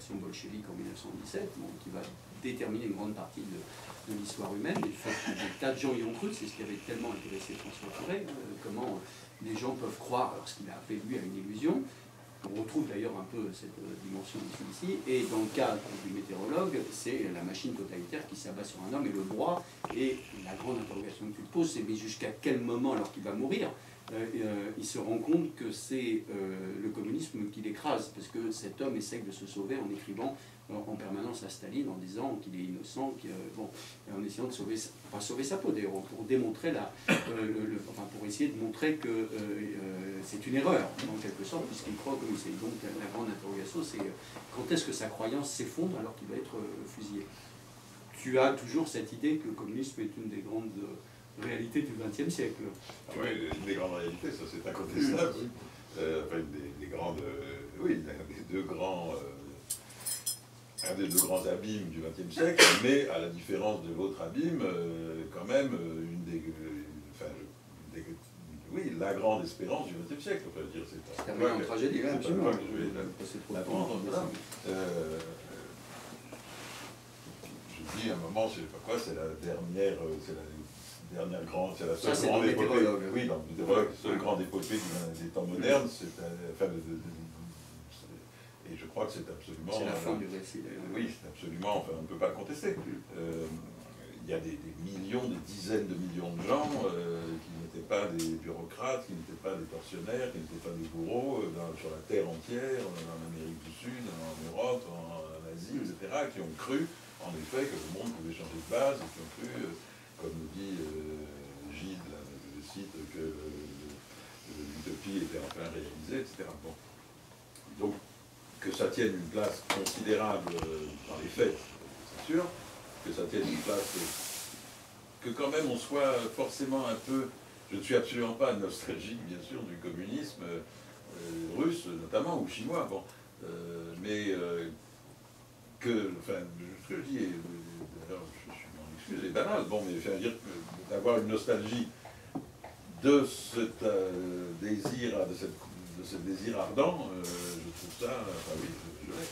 révolution bolchevique en 1917, bon, qui va déterminer une grande partie de l'histoire humaine. Et le fait que des tas de gens y ont cru, c'est ce qui avait tellement intéressé François Furet, comment les gens peuvent croire, alors ce qu'il a appelé lui à une illusion. On retrouve d'ailleurs un peu cette dimension ici. Et dans le cas du météorologue, c'est la machine totalitaire qui s'abat sur un homme et le broie. Et la grande interrogation que tu te poses, c'est mais jusqu'à quel moment, alors qu'il va mourir, il se rend compte que c'est le communisme qui l'écrase, parce que cet homme essaie de se sauver en écrivant en permanence à Staline en disant qu'il est innocent, en essayant de sauver, pas sauver sa peau d'ailleurs, pour démontrer pour essayer de montrer que c'est une erreur en quelque sorte, puisqu'il croit que c'est. Donc la grande interrogation, c'est quand est-ce que sa croyance s'effondre alors qu'il va être fusillé. Tu as toujours cette idée que le communisme est une des grandes réalités du XXe siècle. Oui, une des grandes réalités, ça c'est incontestable. Oui. Enfin, des grandes, oui, un des deux grands abîmes du XXe siècle, mais à la différence de votre abîme, quand même, oui, la grande espérance du XXe siècle. Enfin, dire, c'est terminé en tragédie, absolument. Je dis à un moment, je ne sais pas quoi, c'est la dernière grande, c'est la seule grande épopée. Oui, dans le météorologue, la seule ouais. grande épopée des temps modernes, et je crois que c'est absolument... C'est la fin du récit, d'ailleurs. Oui, c'est absolument, enfin, on ne peut pas le contester. Il y a des millions, des dizaines de millions de gens qui n'étaient pas des bureaucrates, qui n'étaient pas des tortionnaires, qui n'étaient pas des bourreaux, sur la terre entière, en Amérique du Sud, en Europe, en Asie, etc., qui ont cru, en effet, que le monde pouvait changer de base, et qui ont cru, comme nous dit Gide, là, je cite, que l'utopie était enfin réalisée, etc. Bon. Donc, que ça tienne une place considérable dans les faits, c'est sûr, que ça tienne une place, que quand même on soit forcément un peu, je ne suis absolument pas nostalgique bien sûr du communisme russe notamment, ou chinois, bon, mais que, enfin, ce que je dis, d'ailleurs je m'en excuse, est banal, bon, mais je veux dire d'avoir une nostalgie de cet désir, de ce désir ardent, je trouve ça, enfin oui, je l'ai.